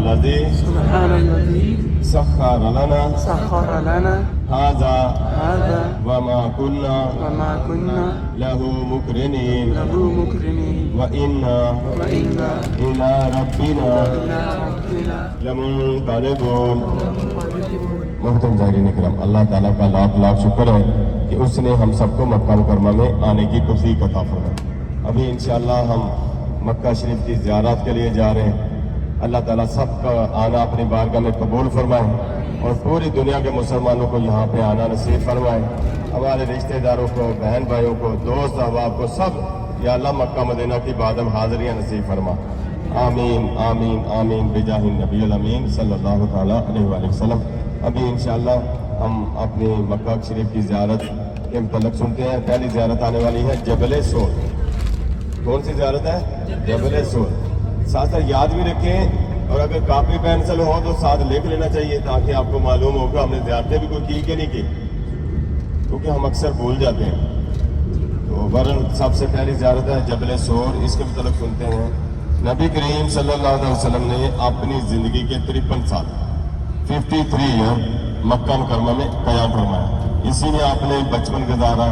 الذي سخر لنا هذا وما كنا له مقرنين وإنا إلى ربنا لمنقلبون. محترم زائرین اکرام، اللہ تعالیٰ کا لاکھ لاکھ شکر ہے کہ اس نے ہم سب کو مکہ مکرمہ میں آنے کی توفیق عطا فرمائی. ابھی انشاءاللہ ہم مکہ شریف کی زیارت کے لیے جا رہے ہیں. اللہ تعالیٰ سب کا آنا اپنی بارگاہ میں قبول فرمائے اور پوری دنیا کے مسلمانوں کو یہاں پہ آنا نصیب فرمائے. ہمارے رشتہ داروں کو، بہن بھائیوں کو، دوست احباب کو سب یا اللہ مکہ مدینہ کی بادم حاضریاں نصیب فرما. آمین آمین آمین بجاہ النبی الامین صلی اللہ تعالیٰ علیہ وآلہ وسلم. ابھی انشاءاللہ ہم اپنی مکہ شریف کی زیارت کے متعلق سنتے ہیں. پہلی زیارت آنے والی ہے جبل سور. کون سی زیارت ہے؟ جبل سور. ساتھ ساتھ یاد بھی رکھیں اور اگر کاپی پینسل ہو تو ساتھ لکھ لینا چاہیے تاکہ آپ کو معلوم ہوگا ہم نے زیارتیں بھی کوئی کی کہ نہیں کی، کیونکہ ہم اکثر بھول جاتے ہیں. تو ورن سب سے پہلی زیارت ہے جبل سور. اس کے متعلق سنتے ہیں. نبی کریم صلی اللہ علیہ وسلم نے اپنی زندگی کے 53 سال 53 ایئر مکہ مکرمہ میں قیام فرمایا. اسی میں آپ نے بچپن گزارا،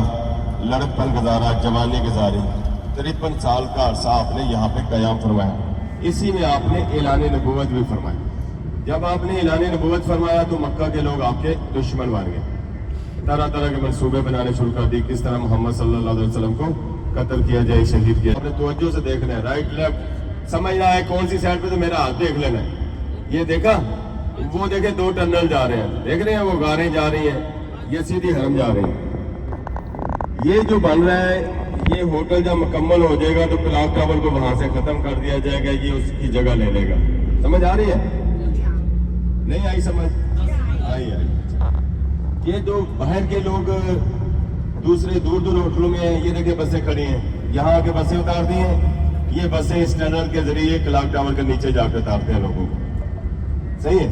لڑکپن گزارا، جوانی گزاری. 53 سال کا عرصہ آپ نے یہاں پہ قیام فرمایا. اسی میں آپ نے اعلان نبوت بھی فرمایا. جب آپ نے اعلان نبوت فرمایا تو مکہ کے لوگ آپ کے دشمن بن گئے. طرح طرح کے منصوبے بنانے شروع کر دی کس طرح محمد صلی اللہ علیہ وسلم کو قتل کیا جائے، شہید کیا. آپ نے توجہ سے دیکھنا ہے، رائٹ لیفٹ سمجھنا ہے کون سی سائڈ پہ تو میرا ہاتھ دیکھ لینا ہے. یہ دیکھا، وہ دیکھیں 2 ٹنل جا رہے ہیں، دیکھ رہے ہیں وہ غاریں جا رہی ہیں، یہ سیدھی حرم جا رہی ہیں. یہ جو بن رہا ہے یہ ہوٹل جب مکمل ہو جائے گا تو کلاک ٹاور کو وہاں سے ختم کر دیا جائے گا، یہ اس کی جگہ لے لے گا. سمجھ آ رہی ہے؟ نہیں آئی سمجھ؟ آئی. یہ جو باہر کے لوگ دوسرے دور دور ہوٹلوں میں ہیں، یہ دیکھیں بسیں کھڑی ہیں، یہاں آ کے بسیں اتار دی ہیں. یہ بسیں اس ٹنل کے ذریعے کلاک ٹاور کے نیچے جا کے اتارتے ہیں لوگوں کو. صحیح ہے؟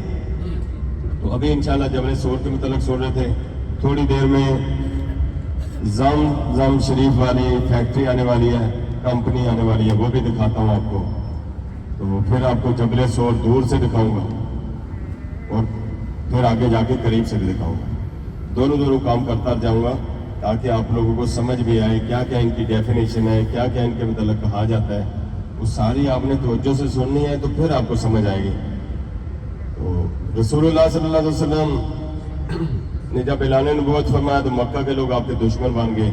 تو ابھی انشاءاللہ جبل سور کے متعلق سن رہے تھے. تھوڑی دیر میں زم شریف والی فیکٹری آنے والی ہے، کمپنی آنے والی ہے، وہ بھی دکھاتا ہوں آپ کو. تو پھر آپ کو جبل سور دور سے دکھاؤں گا اور پھر آگے جا کے قریب سے بھی دکھاؤں گا. دونوں کام کرتا جاؤں گا تاکہ آپ لوگوں کو سمجھ بھی آئے کیا کیا ان کی ڈیفینیشن ہے، کیا کیا ان کے متعلق کہا جاتا ہے. وہ ساری آپ نے توجہ سے سننی ہے تو پھر آپ کو سمجھ آئے گی. تو رسول اللہ صلی اللہ علیہ وسلم نے جب اعلان نبوت فرمایا تو مکہ کے لوگ آپ کے دشمن بن گئے.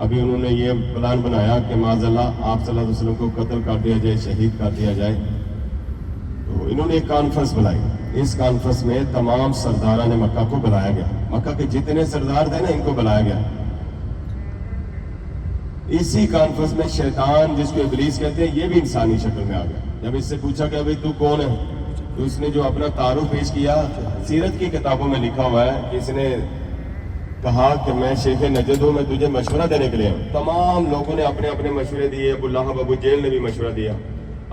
ابھی انہوں نے یہ پلان بنایا کہ معاذ اللہ آپ صلی اللہ علیہ وسلم کو قتل کر دیا جائے، شہید کر دیا جائے. تو انہوں نے ایک کانفرنس بلائی. اس کانفرنس میں تمام سرداران مکہ کو بلایا گیا. مکہ کے جتنے سردار تھے نا ان کو بلایا گیا. اسی کانفرنس میں شیطان جس کو ابلیس کہتے ہیں یہ بھی انسانی شکل میں آ گیا. جب اس سے پوچھا کہ ابھی تو کون ہے تو اس نے جو اپنا تعارف پیش کیا، سیرت کی کتابوں میں لکھا ہوا ہے کہ اس نے کہا کہ میں شیخ نجد ہوں، میں تجھے مشورہ دینے کے لیے ہوں. تمام لوگوں نے اپنے اپنے مشورے دیے. ابو لہب ابو جہل نے بھی مشورہ دیا.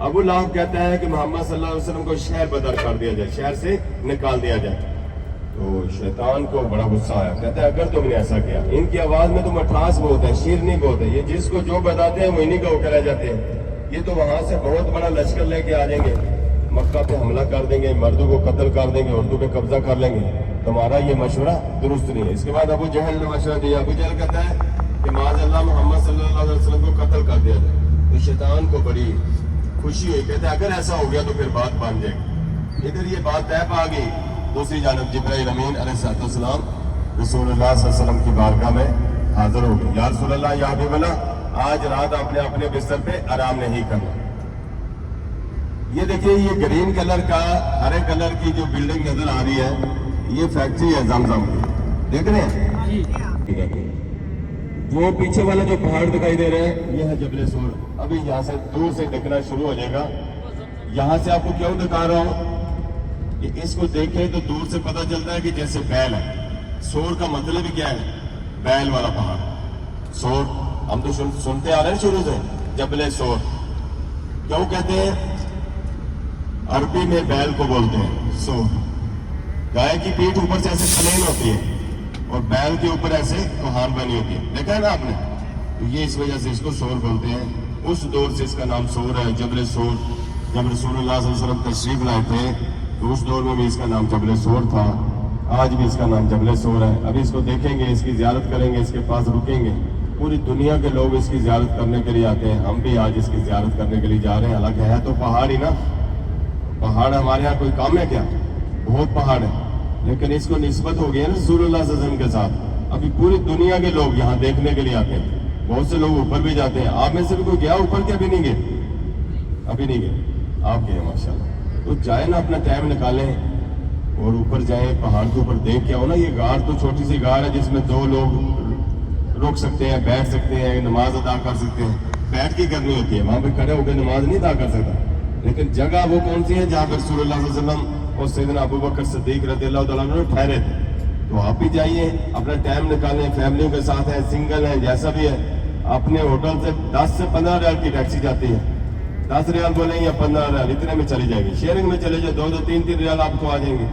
ابو لہب کہتا ہے کہ محمد صلی اللہ علیہ وسلم کو شہر بدر کر دیا جائے، شہر سے نکال دیا جائے. تو شیطان کو بڑا غصہ آیا. کہتا ہے اگر تم نے ایسا کیا، ان کی آواز میں تو مٹھاس بہت ہے، شیرنی بہت ہے، یہ جس کو جو بتاتے ہیں وہ انہیں کا ہو کے رہ جاتے ہیں. یہ تو وہاں سے بہت بڑا لشکر لے کے آ جائیں گے، مکہ پہ حملہ کر دیں گے، مردوں کو قتل کر دیں گے، عورتوں پہ قبضہ کر لیں گے. تمہارا یہ مشورہ درست نہیں ہے. اس کے بعد ابو جہل نے مشورہ دیا. ابو جہل کہتا ہے کہ معاذ اللہ محمد صلی اللہ علیہ وسلم کو قتل کر دیا جائے. تو شیطان کو بڑی خوشی ہوئی. کہتے ہیں اگر ایسا ہو گیا تو پھر بات بن جائے گی. ادھر یہ بات طے پا گئی. دوسری جانب جبرائیل امین علیہ السلام رسول اللہ صلی اللہ علیہ وسلم کی بارگاہ میں حاضر ہو گئے. یا رسول اللہ یا حبیب اللہ، آج رات آپ نے اپنے بستر پہ آرام نہیں کرنا. یہ دیکھیں یہ گرین کلر کا ہرے کلر کی جو بلڈنگ نظر آ رہی ہے یہ فیکٹری ہے زمزم کی. دیکھ رہے ہیں وہ پیچھے والا جو پہاڑ دکھائی دے رہے ہیں یہ ہے جبل سور. ابھی یہاں سے دور سے دکھنا شروع ہو جائے گا. یہاں سے آپ کو کیوں دکھا رہا ہوں کہ اس کو دیکھیں تو دور سے پتہ چلتا ہے کہ جیسے بیل ہے. سور کا مطلب ہی کیا ہے؟ بیل والا پہاڑ. سور ہم تو سنتے آ رہے ہیں شروع سے جبل سور. کیوں کہتے ہیں؟ عربی میں بیل کو بولتے ہیں سور. گائے کی پیٹھ اوپر سے ایسے پلین ہوتی ہے اور بیل کے اوپر ایسے کوہان بنی ہوتی ہے. دیکھا ہے نا آپ نے؟ تو یہ اس وجہ سے اس کو سور بولتے ہیں. اس دور سے اس کا نام سور ہے، جبل سور. जब रसूलुल्लाह सल्लल्लाहु अलैहि वसल्लम तशरीफ लाए थे तो उस दौर में भी इसका नाम जबल सोर था, आज भी इसका नाम जबल सोर है। अभी इसको देखेंगे, इसकी ज़ियारत करेंगे, इसके पास रुकेंगे। पूरी दुनिया के लोग इसकी ज़ियारत करने के लिए आते हैं, हम भी आज इसकी ज़ियारत करने के लिए जा रहे हैं। हालांकि है तो पहाड़ ही ना, पहाड़ हमारे यहाँ कोई काम है क्या? बहुत पहाड़ है, लेकिन इसको निस्बत हो गई है ना रसूलुल्लाह सल्लल्लाहु अलैहि वसल्लम के साथ। अभी पूरी दुनिया के लोग यहाँ देखने के लिए आते हैं, बहुत से लोग ऊपर भी जाते हैं। आप में से भी कोई गया ऊपर के? अभी नहीं गए, अभी नहीं गए, आप गए माशाल्लाह। तो जाए ना, अपना टाइम निकालें और ऊपर जाए, पहाड़ के ऊपर देख के आओ ना। ये गार तो छोटी सी गार है जिसमें दो लोग रुक सकते हैं, बैठ सकते हैं, नमाज अदा कर सकते हैं। बैठ के करनी होती है, वहां पे खड़े होकर नमाज नहीं अदा कर सकता। लेकिन जगह वो कौन सी है जहाँ पर रसूलुल्लाह सल्लल्लाहु अलैहि वसल्लम और सैयदना अबू बकर सिद्दीक रज़ियल्लाहु तआला अन्हु ठहरे थे। तो आप भी जाइए, अपना टाइम निकालें, फैमिलियों के साथ है, सिंगल है, जैसा भी है। अपने होटल से 10 से 15 रियाल की टैक्सी जाती है, 10 रियाल बोलेंगे या 15 रियाल, इतने में चली जाएगी। शेयरिंग में चले जाए, 2-2, 3-3 रियाल आपको आ जाएंगे।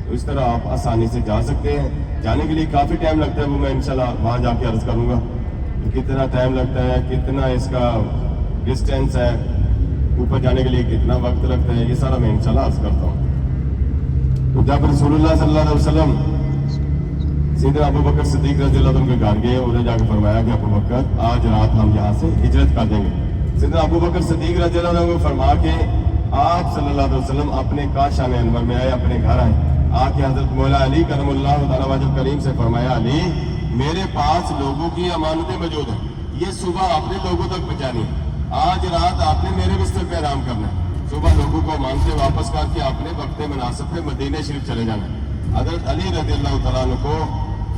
तो इस तरह आप आसानी से जा सकते हैं। जाने के लिए काफ़ी टाइम लगता है, वो मैं इंशाल्लाह वहाँ जाके अर्ज करूँगा तो कितना टाइम लगता है, कितना इसका डिस्टेंस है, ऊपर जाने के लिए कितना वक्त लगता है, ये सारा मैं इंशाल्लाह अर्ज करता हूँ। तो जब रसूलुल्लाह सल्लल्लाहु अलैहि वसल्लम सैयदना अबू बकर सिद्दीक रज़ियल्लाहु अन्हु के घर गए, उन्हें जाकर फरमाया कि अबू बकर आज रात हम यहाँ से हिजरत कर देंगे। सैयदना अबू बकर सिद्दीक रज़ियल्लाहु अन्हु को फरमा के आप सल्लल्लाहु अलैहि वसल्लम अपने काशान अनवर में आए, अपने घर आए। आके हजरत मौला अली करमुल्लाहु तआला वजह करीम से फरमाया, अली मेरे पास लोगों की अमानतें मौजूद हैं, ये सुबह आपने लोगों तक पहुँचानी है। आज रात आपने मेरे बिस्तर पे आराम करना है, सुबह लोगों को अमानतें वापस करके अपने वक्त मुनासिब पे मदीने शरीफ चले जाना है। हजरत अली रज़ियल्लाहु तआला अन्हु को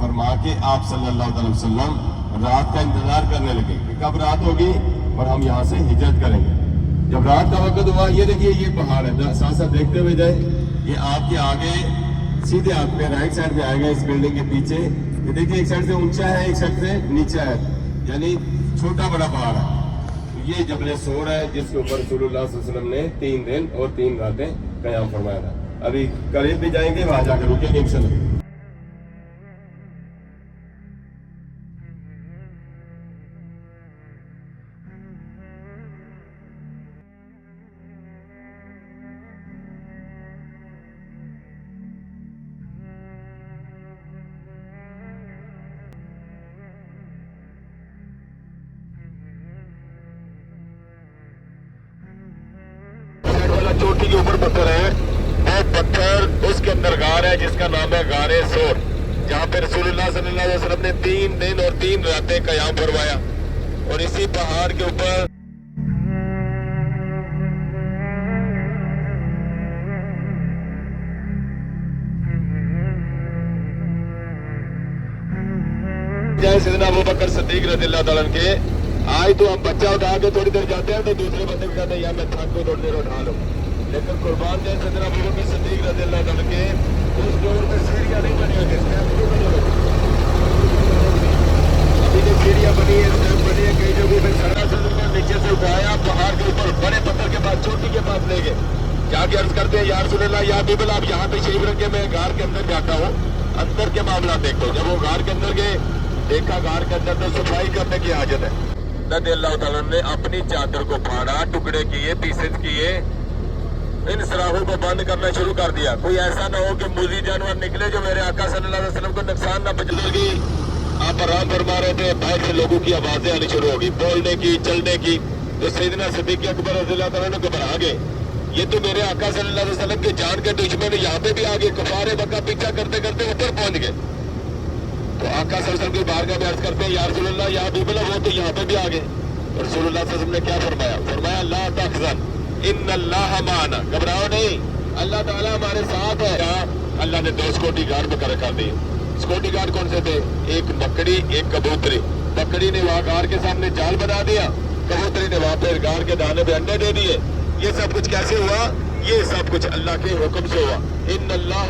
फरमा के आप सल्लल्लाहु अलैहि वसल्लम रात का इंतजार करने लगे कि कब रात होगी और हम यहाँ से हिजरत करेंगे। जब रात का वक्त हुआ, ये देखिए ये पहाड़ है, साथ साथ देखते हुए जाए, ये आपके आगे सीधे हाथ पे राइट साइड पे आएगा, इस बिल्डिंग के पीछे। ये देखिए एक साइड से ऊंचा है, एक साइड से नीचा है, यानी छोटा बड़ा पहाड़ है। ये जबल सोर है जिसके ऊपर रसूलुल्लाह सल्लल्लाहु अलैहि वसल्लम ने 3 दिन और 3 रातें क़याम फरमाया था। अभी करीब भी जाएंगे, वहां जाकर रुकेंगे इंशाल्लाह। चोटी के ऊपर पत्थर है, वो पत्थर उसके अंदर गार है जिसका नाम है गारे सोर, जहाँ पे रसूलुल्लाह सल्लल्लाहु अलैहि वसल्लम ने 3 दिन और 3 रातें क़याम फरमाया। और इसी पहाड़ के ऊपर जय सैयदना अबू बकर सिद्दीक रज़ियल्लाहु तआला अन्हु के। आज तो हम बच्चा उठा के थोड़ी देर जाते हैं तो दूसरे बंदे को कहते हैं यार मैं थक को थोड़ी देर उठा लो, लेकिन कुर्बान जय सैयदना अबू बकर सिद्दीक रज़ियल्लाहु तआला के उस दौर में सीढ़ियां नहीं बनी होती, अभी जो सीढ़ियां बनी है, स्टेप बनी है, कई जगहों पे सड़ा से नीचे से उठाया, पहाड़ के ऊपर बड़े पत्थर के पास, चोटी के पास ले गए। जाके अर्ज करते हैं यार रसूलुल्लाह या बिबल आप यहाँ पे शरीफ रखे, मैं गार के अंदर जाता हूँ, अंदर के मामला देखो। जब वो गार के अंदर गए, देखा गार के अंदर तो सफाई करने की हाजत है। रज़ियल्लाहु तआला ने अपनी चादर को फाड़ा, टुकड़े किए, पीसेज किए, इन सराहों को बंद करना शुरू कर दिया। कोई ऐसा ना हो कि मुजी जानवर निकले जो मेरे आका सल्लल्लाहु अलैहि वसल्लम को नुकसान ना पहुंचाएगी। आप आराम फरमा रहे थे, बाहर से लोगों की आवाजें आनी शुरू होगी, बोलने की, चलने की। तो सैयदना सिद्दीक अकबर रज़ियल्लाहु तआला अन्हु घबरा गए, ये तो मेरे आका सल्लल्लाहु अलैहि वसल्लम के जान के दुश्मन यहाँ पे भी आ गए। कफारे बका पीछा करते करते ऊपर पहुंच गए। तो आका सल्लल्लाहु अलैहि वसल्लम की बारगाह में अर्ज करते हैं या रसूलुल्लाह या बिबला वो तो यहाँ पे भी आ गए। और रसूलुल्लाह सल्लल्लाहु अलैहि वसल्लम ने क्या फरमाया? फरमाया ला तहज़न इन्नल्लाह माना, घबराओ नहीं, अल्लाह ताला हमारे साथ है। अल्लाह ने 2 सिक्योरिटी गार्ड मुकर्रर कर दिए। सिक्योरिटी गार्ड कौन से थे? एक बकरी, एक कबूतरी। बकरी ने वहाँ गार के सामने जाल बना दिया, कबूतरी ने वहाँ पे गार के दाने पे अंडे दे दिए। ये सब कुछ कैसे हुआ? ये सब कुछ अल्लाह के हुक्म से हुआ। इन्नल्लाह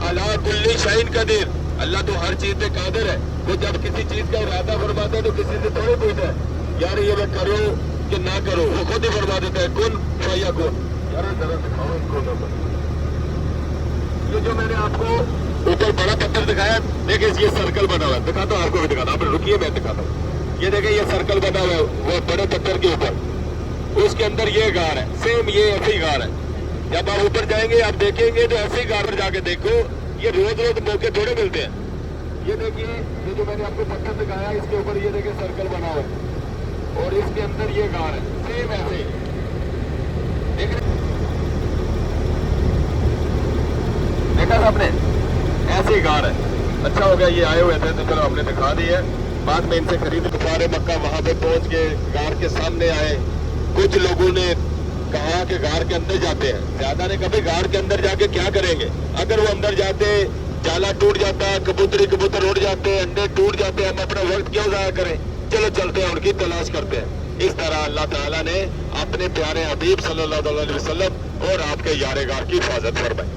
अला कुल्ली शैइन कदीर, अल्लाह तो हर चीज पे कादिर है। वो जब किसी चीज का इरादा फरमाता है तो किसी से थोड़ी पूछता है यार ये मैं करूं कि ना करूं, वो खुद ही फरमा देता है कुन फयकुन। यार जरा दिखाओ इनको नंबर, ये जो मैंने आपको ऊपर बड़ा पत्थर दिखाया, देखिए ये सर्कल बना हुआ है, दिखाता हूँ आपको भी दिखाता हूँ, आप रुकिए मैं दिखाता हूँ। ये देखिए ये सर्कल बना हुआ है वो बड़े पत्थर के ऊपर, उसके अंदर ये गार है, सेम ये ऐसी गार है। जब आप ऊपर जाएंगे आप देखेंगे तो ऐसी गार पर जाके देखो, ये रोज रोज मौके थोड़े मिलते हैं। ये देखिए ये जो मैंने आपको पत्थर दिखाया इसके ऊपर ये देखिए सर्कल बना हुआ है और इसके अंदर ये गार है, सेम ऐसे देख रहे, देखा आपने, ऐसी गार है। अच्छा हो गया ये आए हुए थे तो चलो आपने दिखा दी है। बाद में इनसे खरीदे दोबारा मक्का वहां पे पहुंच के गार के सामने आए। कुछ लोगों ने कहा कि गार के अंदर जाते हैं, ज्यादा ने कभी गार के अंदर जाके क्या करेंगे। अगर वो अंदर जाते जाला टूट जाता, कबूतर उड़ जाते, अंडे टूट जाते, हम अपना वक्त क्यों जाया करें। चलो चलते हैं, उनकी तलाश करते हैं। इस तरह अल्लाह ताला ने अपने प्यारे हबीब सल्लल्लाहु अलैहि वसल्लम और आपके यारे गार की हिफाजत फरमाई।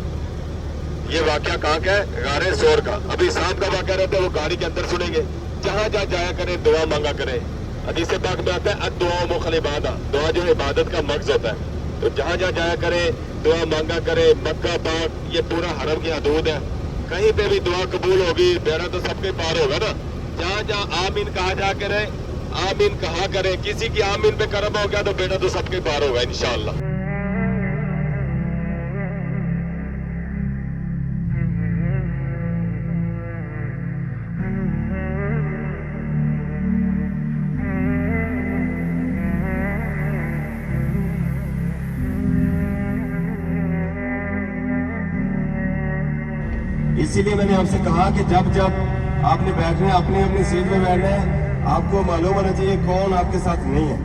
ये वाकया कहाँ का है, गारे सोर का। अभी शाम का वाकया रहता है, वो गाड़ी के अंदर सुनेंगे। जहाँ जहाँ जाया करें दुआ मांगा करें। हदीस पाक में आता है दुआ मुखल इबादा, दुआ जो इबादत का मक्स होता है। तो जहाँ जहाँ जाया करें दुआ मांगा करें। मक्का पाक ये पूरा हरम की हदूद है, कहीं पे भी दुआ कबूल होगी, बेड़ा तो सबके पार होगा ना। जहाँ जहाँ आमीन कहा जा करे, आमीन कहा करें। किसी की आमीन पे कर्म हो गया तो बेड़ा तो सबके पार होगा इंशाअल्लाह। इसीलिए मैंने आपसे कहा कि जब जब आपने बैठना है अपनी अपनी सीट पे बैठना है, आपको मालूम होना चाहिए कौन आपके साथ नहीं है।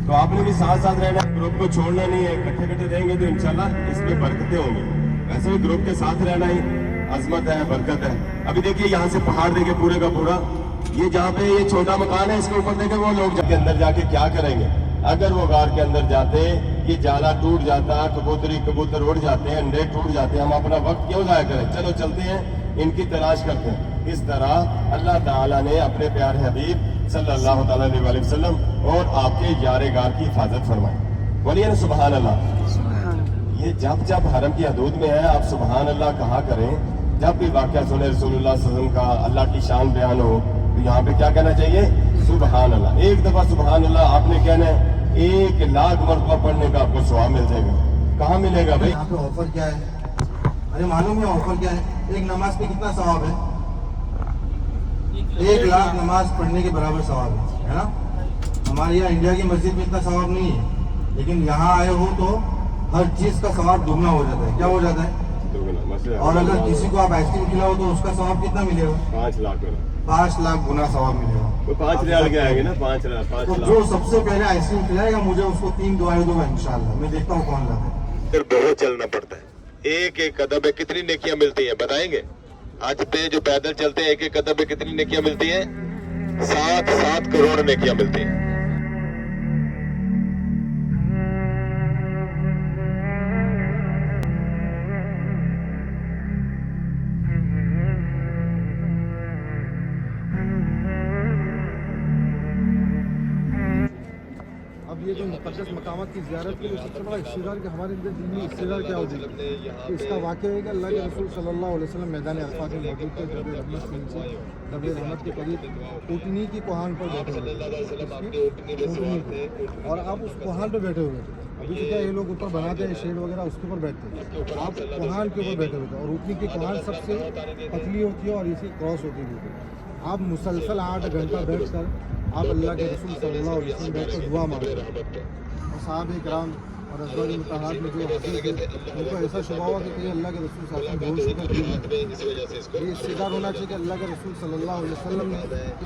तो आपने भी साथ साथ रहना है, ग्रुप को छोड़ना नहीं है। इकट्ठे इकट्ठे रहेंगे तो इंशाल्लाह इसमें बरकतें होंगी। वैसे भी ग्रुप के साथ रहना ही अजमत है, बरकत है। अभी देखिए यहाँ से पहाड़ देखिए पूरे का पूरा, ये जहाँ पे ये छोटा मकान है इसके ऊपर देखे वो लोग जाके अंदर जाके क्या करेंगे। अगर वो गार के अंदर जाते, ये जाला टूट जाता, कबूतर उड़ जाते हैं, अंडे टूट जाते, हम अपना वक्त क्यों जाया करें। चलो चलते हैं, इनकी तलाश करते हैं। इस तरह अल्लाह ताला ने अपने प्यारे हबीब सल्लल्लाहु अलैहि वसल्लम और आपके यारे गार की हिफाजत फरमाई। बोलिए ना सुभान अल्लाह। ये जब जब हरम की हदूद में है आप सुभान अल्लाह कहा करें। जब भी वाक़या सुने रसूलुल्लाह सल्लल्लाहु अलैहि वसल्लम का, अल्लाह की शान बयान हो, तो यहाँ पे क्या कहना चाहिए, सुभान अल्लाह। एक दफा सुभान अल्लाह आपने कहना है, 1 लाख मरतबा पढ़ने का आपको सवाब मिल जाएगा। कहाँ मिलेगा भाई? यहाँ पे ऑफर क्या है? अरे मालूम है ऑफर क्या है? एक नमाज पे कितना सवाब है? 1 लाख नमाज पढ़ने के बराबर सवाब है ना। हमारे यहाँ इंडिया की मस्जिद में इतना सवाब नहीं है, लेकिन यहाँ आए हो तो हर चीज का सवाब दुगना हो जाता है। क्या हो जाता है? और अगर किसी को आप आइसक्रीम खिलाओ तो उसका सवाब कितना मिलेगा? 5 लाख गुना सवाब मिलेगा। तो 5 रियाल के आएंगे ना, 5 लाख। तो जो सबसे पहले आइसक्रीम खिलाएगा मुझे उसको 3 दुआएं दूंगा इंशाल्लाह। मैं देखता हूँ कौन लाता है। फिर बहुत चलना पड़ता है। एक एक कदम पे कितनी नेकियां मिलती हैं बताएंगे? आज पे जो पैदल चलते हैं एक एक कदम पे कितनी नेकियां मिलती हैं? 7 करोड़ नेकियां मिलती हैं। ये जो मुक़द्दस मकामात की ज़ियारत के लिए सबसे बड़ा हिस्सेदार कि हमारे अंदर दीनी हिस्सेदार क्या होती है। तो इसका वाक़या है कि अल्लाह के रसूल सल्लल्लाहु अलैहि वसल्लम मैदान अरफ़ात में मौजूद थे। जबल रहमत से नीचे जबल रहमत के करीब ऊँटनी की कोहान पर बैठे हुए थे और आप उस कोहान पर बैठे हुए थे। अभी तो क्या ये लोग ऊपर बनाते हैं शेड वगैरह, उसके ऊपर बैठते हैं, आप कोहान के ऊपर बैठे हुए थे। और ऊँटनी की कोहान सबसे पतली होती है और इसी क्रॉस होती है। आप मुसलसल 8 घंटा बैठ कर आप अल्लाह के रसूल सल्लल्लाहु अलैहि वसल्लम बैठ कर दुआ मांगते हैं। और साहब इकराम और अज़वाज मुतहहारात में जो हाज़िर थे उनको ऐसा शुबा हुआ कि कहीं अल्लाह के रसूल सल्लल्लाहु अलैहि वसल्लम ये हिस्सेदार होना चाहिए कि अल्लाह के रसूल सल्लल्लाहु अलैहि वसल्लम ने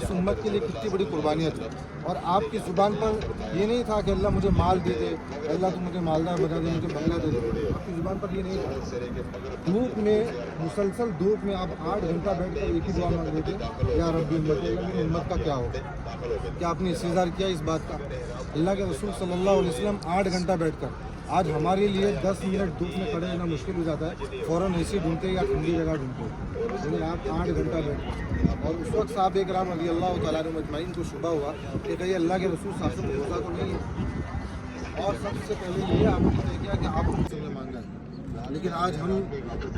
इस उम्मत के लिए कितनी बड़ी कुर्बानियाँ दी। और आपकी ज़ुबान पर ये नहीं था कि अल्लाह मुझे माल दे दे, अल्लाह तुम मुझे मालदार बना दे, मुझे बंगला दे दे। आपकी ज़ुबान पर ये नहीं था। धूप में, मुसलसल धूप में आप 8 घंटा बैठ कर एक ही दुआ मांग रहे थे, या रब्बी उम्मती, अल्लाह मेरी उम्मत का क्या हो। क्या आपने इंतज़ार किया इस बात का? अल्लाह के रसूल सल्लल्लाहु अलैहि वसल्लम 8 घंटा बैठकर, आज हमारे लिए 10 मिनट धूप में खड़े रहना मुश्किल हो जाता है, फ़ौरन एसी ढूंढते या ठंडी जगह ढूंढते, लेकिन आप 8 घंटा बैठे। और उस वक्त साहब इकराम रज़ी अल्लाह तआला अन्हुम अजमाइन को शुबा हुआ कि कहीं अल्लाह के रसूल साहब रोज़ा तो नहीं है। और सबसे पहले ये आपने तय किया कि आपको हमने मांगा है। लेकिन आज हम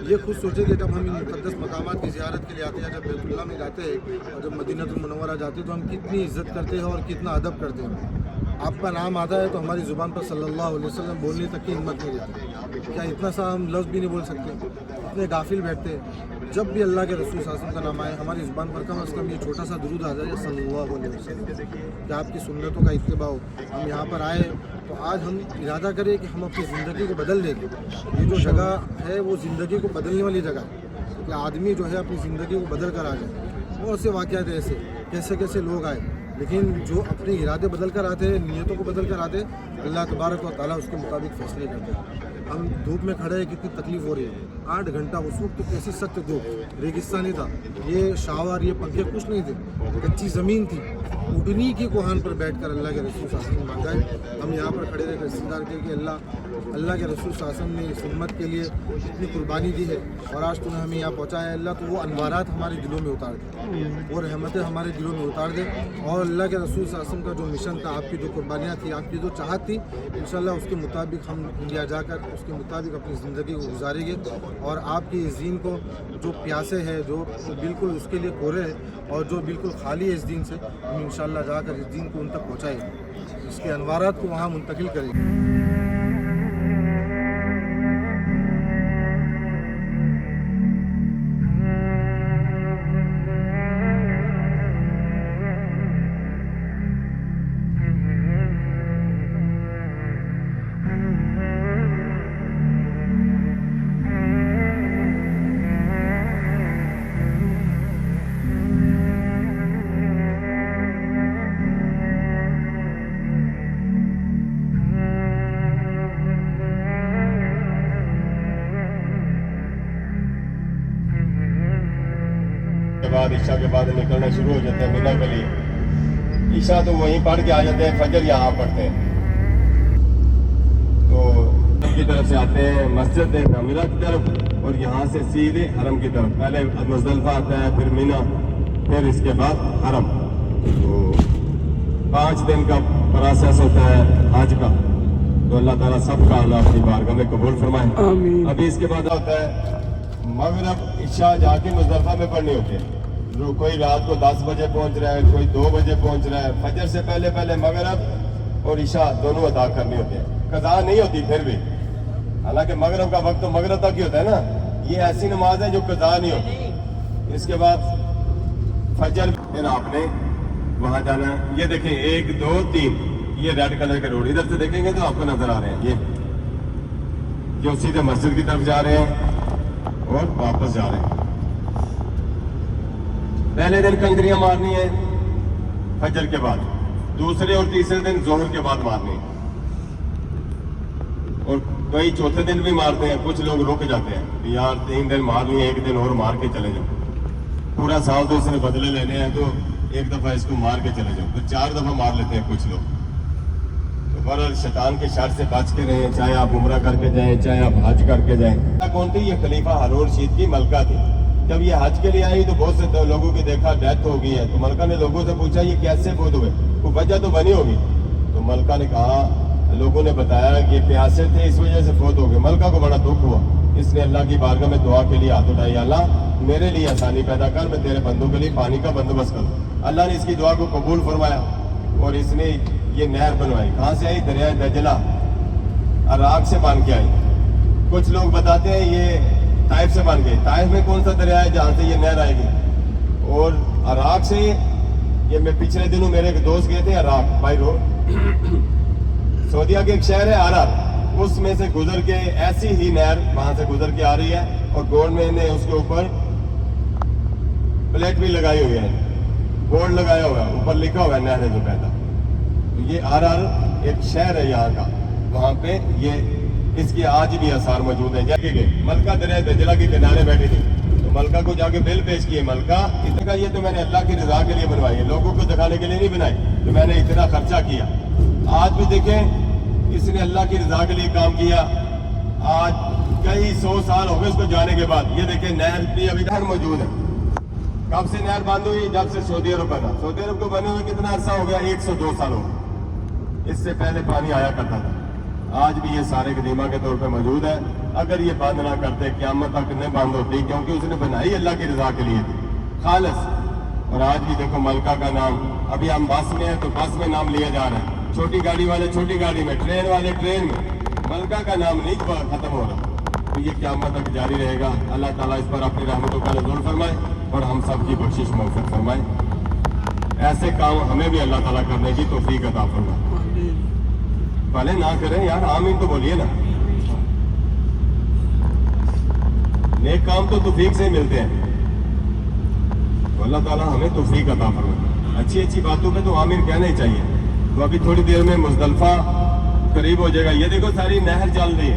ये खुद सोचे कि जब हम इन मुक़द्दस मकामात की ज़ियारत के लिए आते हैं, जब बैतुल्लाह में जाते हैं और जब मदीनतुल मुनव्वरा जाते हैं, तो हम कितनी इज़्ज़त करते हैं और कितना अदब करते हैं। आपका नाम आता है तो हमारी ज़ुबान पर सल्लल्लाहु अलैहि वसल्लम बोलने तक की हिम्मत नहीं रहती। क्या इतना सा हम लफ्ज़ भी नहीं बोल सकते? इतने गाफिल बैठते हैं। जब भी अल्लाह के रसूल सल्लल्लाहु अलैहि वसल्लम का नाम आए हमारी ज़ुबान पर कम अज़ कम ये छोटा सा दुरूद आ जाए सल्लल्लाहु अलैहि वसल्लम, कि आपकी सुन्नतों का इत्तिबा हो। हम यहाँ पर आए तो आज हम इरादा करें कि हम अपनी ज़िंदगी को बदल देंगे। ये जो जगह है वो ज़िंदगी को बदलने वाली जगह है कि आदमी जो है अपनी ज़िंदगी को बदल कर आ जाए। बहुत से वाक़यात ऐसे कैसे कैसे लोग आए, लेकिन जो अपने इरादे बदल कर आते हैं, नीयतों को बदल कर आते हैं, अल्लाह तबारक व तआला उसके मुताबिक फैसले करते हैं। हम धूप में खड़े हैं, कितनी तकलीफ़ हो रही है, 8 घंटा उस वक्त तो कैसी सख्त धूप, रेगिस्तानी था, ये शावर ये पंखे कुछ नहीं थे, कच्ची ज़मीन थी। उठनी की कोहान पर बैठ कर अल्लाह के रसूल सल्लल्लाहु अलैहि वसल्लम मांगा है। हम यहाँ पर खड़े रहकर इस्तिग़फ़ार किए कि अल्लाह के रसूल सल्लल्लाहु अलैहि वसल्लम ने इस उम्मत के लिए इतनी कुर्बानी दी है और आज तूने हमें यहाँ पहुँचाया है। अल्लाह तो वो अनवारात हमारे दिलों में उतार दे, वो रहमतें हमारे दिलों में उतार दे, और अल्लाह के रसूल सल्लल्लाहु अलैहि वसल्लम का जो मिशन था, आपकी जो कुर्बानियाँ थी, आपकी जो चाहत थी, इंशाअल्लाह उसके मुताबिक हम इंडिया जाकर उसके मुताबिक अपनी ज़िंदगी को गुजारेंगे। और आपकी इस दीन को जो प्यासे है, जो बिल्कुल उसके लिए कोरे है और जो बिल्कुल खाली है इस दीन से, हम इंशाअल्लाह जाकर इस दीन को उन तक पहुँचाएंगे, इसके अनवारात को वहाँ मुंतकिल करेंगे। बाद ईशा के बाद निकलना शुरू हो जाते हैं मिना के लिए। ईशा तो वहीं पढ़ के आ जाते हैं, फजर यहाँ पढ़ते हैं। तो की तरफ से आते हैं मस्जिद नमीरा की तरफ और यहाँ से सीधे हरम की तरफ। पहले मुज़दलिफा आता है, फिर मिना, फिर इसके बाद हरम। तो 5 दिन का प्रोसेस होता है हज का। तो अल्लाह ताला सबका अल्लाह अपनी बारगाह में कबूल फरमाए। अभी इसके बाद होता है मगरिब इशा जाके मुज़दलिफा में पढ़नी होती है। कोई रात को 10 बजे पहुंच रहा है, कोई 2 बजे पहुंच रहा है। फजर से पहले पहले मगरिब और इशा दोनों अदा करनी होती है। कज़ा नहीं होती फिर भी, हालांकि मगरिब का वक्त तो मगरिब तक ही होता है ना। ये ऐसी नमाज है जो कज़ा नहीं होती। इसके बाद फजर फिर आपने वहां जाना है। ये देखें 1 2 3 ये रेड कलर के रोड इधर से देखेंगे तो आपको नजर आ रहे हैं। ये जो सीधे मस्जिद की तरफ जा रहे हैं और वापस जा रहे हैं। पहले दिन कंकरियां मारनी है फजर के बाद, दूसरे और तीसरे दिन जोहर के बाद मारनी है, और कई चौथे दिन भी मारते हैं। कुछ लोग रुक जाते हैं कि यार 3 दिन मार लिए, 1 दिन और मार के चले जाओ। पूरा साल तो इसने बदले लेने हैं तो एक दफा इसको मार के चले जाओ। तो 4 दफा मार लेते हैं कुछ लोग। तो बहरहाल शैतान के शर से बच के रहें, चाहे आप उम्रा करके जाएं, चाहे आप हज करके जाएं। कौन थी? ये खलीफा हारून रशीद की मलका थी। जब ये हज के लिए आई तो बहुत से लोगों की देखा डेथ हो गई है। तो मलका ने लोगों से पूछा ये कैसे फौत हुए, कोई वजह तो बनी होगी। तो मलका ने कहा, लोगों ने बताया कि प्यासे थे इस वजह से फौत हो गए। मलका को बड़ा दुख हुआ, इसने अल्लाह की बारगाह में दुआ के लिए हाथ उठाई, अल्लाह मेरे लिए आसानी पैदा कर, मैं तेरे बंदों के लिए पानी का बंदोबस्त करूँ। अल्लाह ने इसकी दुआ को कबूल फरमाया और इसने ये नहर बनवाई। कहाँ से आई? दरिया दजला अराक से बन के आई। कुछ लोग बताते हैं ये ताइफ से बन गई। ताइफ में कौन सा दरिया है जहाँ से ये नहर आएगी? और अराक से ये मैं पिछले दिनों मेरे एक दोस्त गए थे अराक बाई रोड, सऊदीया के एक शहर है अरब, उसमें से गुजर के ऐसी ही नहर वहां से गुजर के आ रही है और गवर्नमेंट ने उसके ऊपर प्लेट भी लगाई हुई है, बोर्ड लगाया हुआ है, ऊपर लिखा हुआ है नहर जो पैदा। तो ये अरब एक शहर है यहाँ का, वहां पे ये इसके आज भी आसार मौजूद है। जाके गए मलका दरिया दजला के किनारे बैठी थी, तो मलका को जाके बिल पेश किए, मलका इतना ये तो मैंने अल्लाह की रजा के लिए बनवाई है, लोगों को दिखाने के लिए नहीं बनाई, तो मैंने इतना खर्चा किया। आज भी देखें इसने अल्लाह की रजा के लिए काम किया। आज कई 100 साल हो गए उसको जाने के बाद, ये देखें नहर भी अभी तक मौजूद है। कब से नहर बंद हुई? जब से सऊदी अरब बना। सऊदी अरब को बने हुए कितना अर्सा हो गया? 102 साल हो गए। इससे पहले पानी आया करता था। आज भी ये सारे कदीमा के तौर पे मौजूद है। अगर ये बंद ना करते क़यामत तक नहीं बंद होती, क्योंकि उसने बनाई अल्लाह की रजा के लिए थी खालिस। और आज भी देखो मलका का नाम, अभी हम बस में है तो बस में नाम लिया जा रहा है, छोटी गाड़ी वाले छोटी गाड़ी में, ट्रेन वाले ट्रेन में, मलका का नाम नहीं खत्म हो रहा। तो ये क़यामत तक जारी रहेगा। अल्लाह ताला इस पर अपनी रहमतों का नज़र फरमाए और हम सब की बख्शिश मग़फ़िरत फरमाए। ऐसे काम हमें भी अल्लाह ताला करने की तौफीक अता फरमाए। पहले ना करें यार, आमीन तो बोलिए ना। नेक काम तो तौफीक से मिलते हैं, तो अल्लाह ताला हमें तौफीक अता फरमाए। अच्छी अच्छी बातों पे तो आमीन कहना ही चाहिए। तो अभी थोड़ी देर में मुज़दलिफ़ा करीब हो जाएगा। ये देखो सारी नहर चल रही है,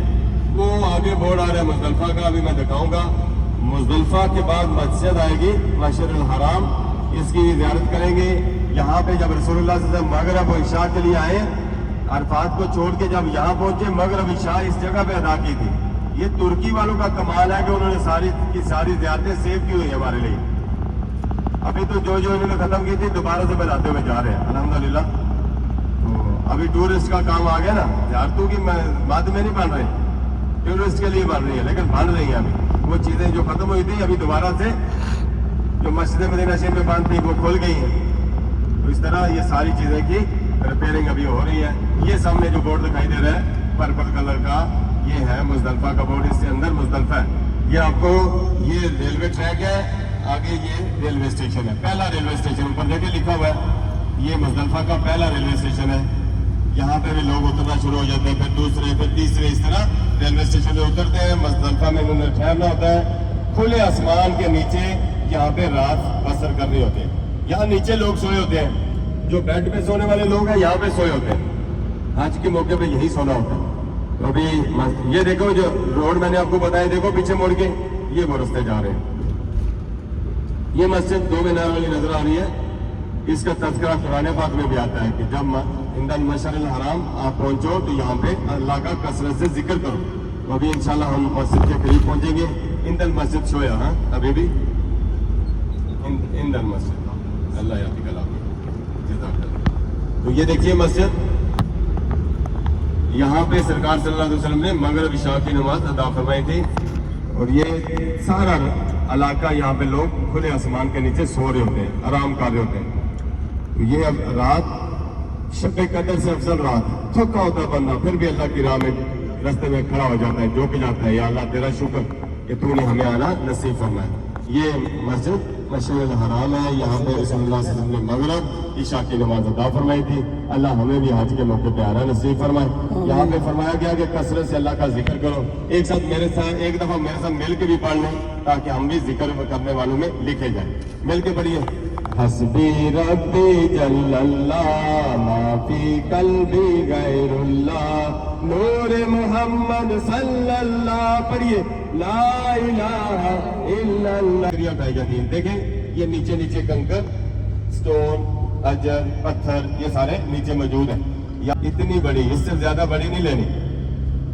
वो आगे बोर्ड आ रहा है मुज़दलिफ़ा का, अभी मैं दिखाऊंगा। मुज़दलिफ़ा के बाद मस्जिद आएगी, मस्जिदुल हराम, इसकी ज़ियारत करेंगे। यहाँ पे जब रसूलुल्लाह सल्लल्लाहु अलैहि वसल्लम मगरिब और इशा के लिए आए, अरफात को छोड़ के जब यहाँ पहुंचे, मगरिब इशा इस जगह पे अदा की थी। ये तुर्की वालों का कमाल है कि उन्होंने सारी की सारी ज़ियारतें सेव की हुई है हमारे लिए। अभी तो जो इन्होंने खत्म की थी दोबारा से बनाते हुए जा रहे हैं अल्हम्दुलिल्लाह। तो अभी टूरिस्ट का काम आ गया ना, ज़ियारतों की बाद में नहीं बन रही, टूरिस्ट के लिए बन रही है, लेकिन बन रही है अभी। वो चीज़ें जो खत्म हुई थी अभी दोबारा से जो मस्जिद मदीना शरीफ में बंद थी वो खुल गई हैं। तो इस तरह ये सारी चीज़ें की रिपेयरिंग अभी हो रही है। ये सामने जो बोर्ड दिखाई दे रहा है पर्पल कलर का, ये है मुज़दलिफ़ा का बोर्ड, इससे अंदर मुज़दलिफ़ा है। ये आपको ये रेलवे ट्रैक है, आगे ये रेलवे स्टेशन है, पहला रेलवे स्टेशन ऊपर देखे लिखा हुआ है, ये मुज़दलिफ़ा का पहला रेलवे स्टेशन है। यहाँ पे भी लोग उतरना शुरू हो जाते हैं, फिर दूसरे फिर तीसरे, इस तरह रेलवे स्टेशन पे उतरते हैं। मुज़दलिफ़ा में उन्हें ठहरना होता है खुले आसमान के नीचे, यहाँ पे रात बसर करनी होती है। यहाँ नीचे लोग सोए होते हैं, जो बेड पे सोने वाले लोग हैं यहाँ पे सोए होते हैं। हज के मौके पे यही सोना होता है। तो अभी ये देखो जो रोड मैंने आपको बताया, देखो पीछे मुड़ के ये वो रास्ते जा रहे हैं। ये मस्जिद 2 मीनार वाली नजर आ रही है। इसका तज़किरा कुरान पाक में भी आता है कि जब इंदल मशअरिल हराम आप पहुंचो तो यहाँ पे अल्लाह का कसरत से जिक्र करो। तो अभी इंशाल्लाह हम मस्जिद के करीब पहुंचेंगे। इंदल मस्जिद शोया, हाँ अभी भी इंदल मस्जिद, अल्लाह याद कला। तो ये देखिए मस्जिद, यहाँ पे सरकार सल्लल्लाहु अलैहि वसल्लम ने मगरिब इशा की नमाज अदा फरमाई थी। और ये सारा इलाका, यहाँ पे लोग खुले आसमान के नीचे सो रहे होते हैं, आराम कर रहे होते हैं। तो ये अब रात शब कदर से अफजल रात, थका होता है बंदा, फिर भी अल्लाह की राह में रास्ते में खड़ा हो जाता है, जो कि जाता है या अल्लाह तेरा शुक्र कि तूने हमें आना नसीब फरमाया। ये मस्जिद मस्जिदुल हराम है, यहाँ पे रसूलुल्लाह सल्लल्लाहु अलैहि वसल्लम ने मगरिब इशा की नमाज अदा फरमाई थी। अल्लाह हमें भी हज के मौके पे आना नसीब फरमाए। यहाँ पे फरमाया गया कि कसरत से अल्लाह का जिक्र करो। एक साथ मेरे साथ एक दफा मेरे साथ मिल के भी पढ़ लें, ताकि हम भी जिक्र करने वालों में लिखे जाए। मिल के पढ़िए, हस्बी रब्बी जल्लल्लाह माफी कल्बी गैरुल्लाह नूर मोहम्मद सल्लल्लाह। पढ़िए, ला इलाहा इल्लल्लाह। क्रिया उठाई जाती है। देखें ये नीचे नीचे कंकर, स्टोन, अजर, पत्थर, ये सारे नीचे मौजूद है। या इतनी बड़ी, इससे ज्यादा बड़ी नहीं लेनी।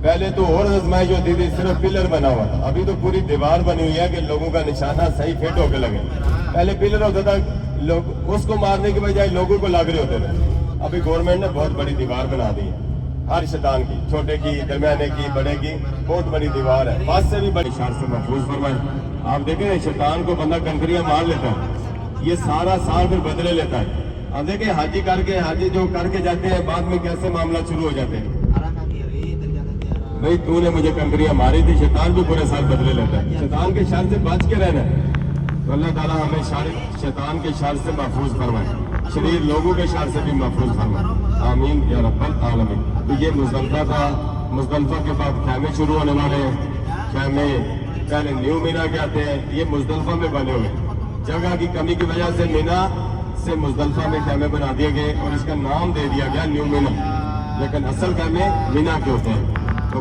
पहले तो और आजमाइश होती थी, सिर्फ पिलर बना हुआ था। अभी तो पूरी दीवार बनी हुई है कि लोगों का निशाना सही फिट होकर लगे। पहले पिलर होता था, लोग उसको मारने के बजाय लोगों को लाग रहे होते थे। अभी गवर्नमेंट ने बहुत बड़ी दीवार बना दी है, हर शैतान की, छोटे की, दरमियाने की, बड़े की, बहुत बड़ी दीवार है। बात से भी बड़ी शान से महफूज फरमाए। आप देखें शैतान को बंदा कंकरियां मार लेता है, ये सारा साल फिर बदले लेता है। आप देखें हाजी करके, हाजी जो करके जाते हैं, बाद में कैसे मामला शुरू हो जाते हैं। नहीं तूने मुझे कंकरियां मारी थी, शैतान भी पूरे साल बदले लेता है। शैतान के शर से बच के रहना है। तो अल्लाह ताला हमें शैतान के शर से महफूज फरमाए, शरीर लोगों के शर से भी महफूज फरमाए, आमीन या रब्बल आलमीन। तो ये मुज़दलिफ़ा था। मुज़दलिफ़ा के बाद खैमे शुरू होने वाले हैं। खैमे पहले न्यू मीना कहते हैं, ये मुज़दलिफ़ा में बने हुए। जगह की कमी की वजह से मीना से मुज़दलिफ़ा में खैमे बना दिए गए और इसका नाम दे दिया गया न्यू मीना, लेकिन असल खैमे मीना के होते हैं। तो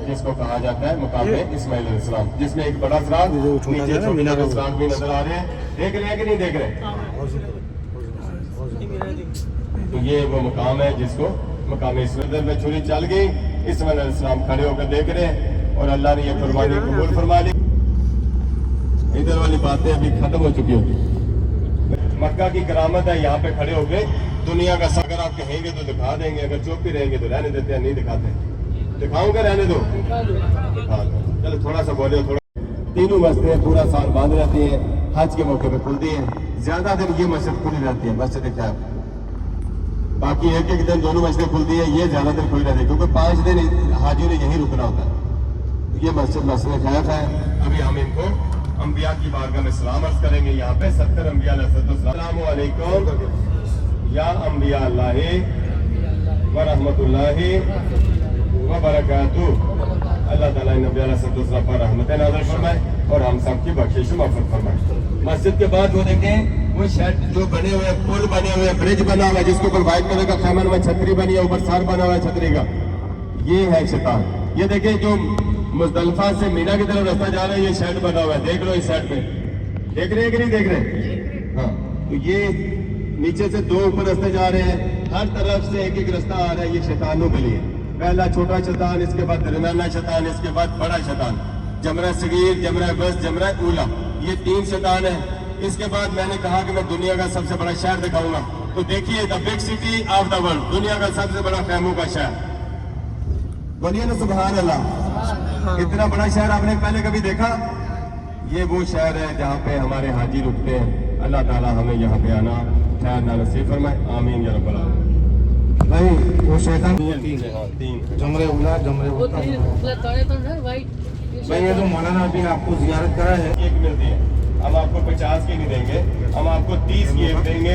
जिसको कहा जाता है मुकामे इस्माइल अलैहिस्सलाम, जिसमें एक बड़ा सुराग, नीचे छोटे सुराग भी नजर आ रहे हैं। देख रहे हैं कि नहीं देख रहे? तो ये वो मुकाम है जिसको मुकाम इस्माइल में छुरी चल गई, इस्माइल अलैहिस्सलाम खड़े होकर देख रहे हैं और अल्लाह ने ये कुर्बानी कबूल फरमा ली। इधर वाली बातें अभी खत्म हो चुकी होगी। मक्का की करामत है, यहाँ पे खड़े होकर दुनिया का अगर आप कहेंगे तो दिखा देंगे, अगर चुप भी रहेंगे तो रहने देते हैं, नहीं दिखाते। दिखाऊंगा, रहने दो, दिखा दो। चलो थोड़ा सा बोले, थोड़ा। तीनों मस्जिदें पूरा साल बंद रहती हैं, हज के मौके पे खुलती हैं। ज्यादा दिन ये मस्जिद खुली रहती है, मस्जिद खैफ। बाकी एक एक दिन दोनों मस्जिदें खुलती है, ये ज्यादा दिन खुली रहती है क्योंकि 5 दिन हाजियों ने यहीं रुकना होता है। ये मस्जिद खैफ है। अभी हम इनको अंबिया की बारगाह में सलाम अर्ज करेंगे। यहाँ पे 70 अंबिया अस्सलामु अलैकुम या अंबिया अल्लाह व रहमतुल्लाहि व बरकातुहू। अल्लाह ताला नबी अलैहिस्सलाम पर रहमतें नाज़िल फरमाए और हम सब की बख्शिश व मग़फ़िरत फरमाए। मस्जिद के बाद वो देखें वो शेड जो बने हुए पुल बने हुए ब्रिज बना हुआ है जिसके ऊपर व्हाइट कलर का खैमन में छतरी बनी है, ऊपर सर बना हुआ है छतरी का, ये है शैतान। ये देखें जो मुज़दलिफ़ा से मीना की तरफ रास्ता जा रहा है, ये शेड बना हुआ है, देख लो इस साइड पे, देख रहे हैं कि नहीं देख रहे? हाँ, तो ये नीचे से 2 ऊपर रास्ते जा रहे हैं, हर तरफ से एक एक रास्ता आ रहा है, ये शैतानों के लिए। पहला छोटा शैतान, इसके बाद दरमियाना शैतान, इसके बाद बड़ा शैतान, जमरा सगीर, जमरा बस, जमरा ऊला, ये 3 शैतान है। इसके बाद मैंने कहा कि मैं दुनिया का सबसे बड़ा शहर दिखाऊंगा, तो देखिए the big city of the world, दुनिया का सबसे बड़ा खैमों का शहर। बोलिए ना सुभान अल्लाह। इतना बड़ा शहर आपने पहले कभी देखा? ये वो शहर है जहाँ पे हमारे हाजी रुकते हैं। अल्लाह ताला हमें यहाँ पे आना ठहरना नसीब फरमाए, आमीन या रब्बल आलमीन। भाई वो शैतान 3 जमरे उला जमरे उला। भाई ये जो मौलाना अभी आपको जियारत करा है, एक मिलती है, हम आपको 50 की नहीं देंगे, हम आपको 30 की एक देंगे,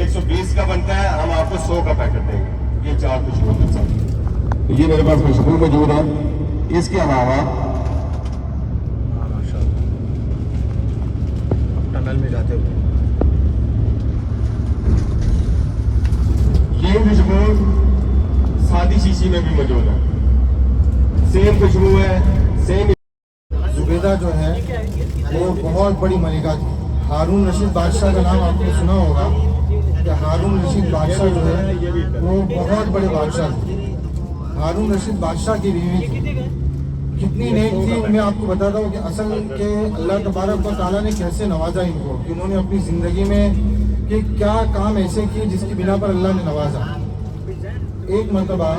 120 का बनता है, हम आपको 100 का पैकेट देंगे। ये 4 खुशबू के साथ ये मेरे पास खुशबू मौजूद है। इसके अलावा टनल में जाते हुए ये खुशबू सादी शीशी में भी मौजूद है, सेम खुशबू है, सेम। जुबैदा जो है वो बहुत बड़ी मलिका थी। हारून रशीद बादशाह का नाम आपने सुना होगा कि हारून रशीद बादशाह जो है वो बहुत बड़े बादशाह थे। हारून रशीद बादशाह की बीवी थी, कितनी नेक थी मैं आपको बताता हूँ कि असल के अल्लाह तबारक व तआला ने कैसे नवाजा इनको, कि उन्होंने अपनी ज़िंदगी में कि क्या काम ऐसे किए जिसकी बिना पर अल्लाह ने नवाजा। एक मरतबा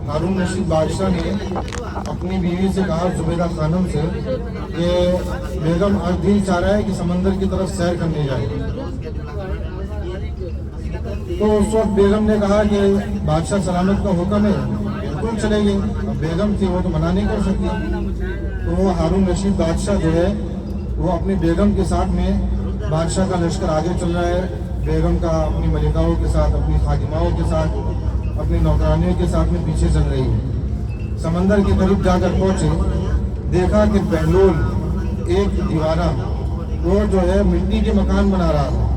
हारून रशीद बादशाह ने अपनी बीवी से कहा, जुबैदा खानम से, कि बेगम आज दिल चाह रहा है कि समंदर की तरफ सैर करने जाए। तो उस वक्त बेगम ने कहा कि बादशाह सलामत का हुक्म है, बिल्कुल चलेंगे। अब बेगम थी वो तो मना नहीं कर सकती। तो वो हारून रशीद बादशाह जो है वो अपनी बेगम के साथ में, बादशाह का लश्कर आगे चल रहा है, बेगम का अपनी मलिकाओं के साथ, अपनी खादिमाओं के साथ, अपनी नौकरानियों के साथ में पीछे चल रही है। समंदर के करीब जाकर पहुंचे, देखा कि बहलोल एक दीवाना वो जो है मिट्टी के मकान बना रहा था।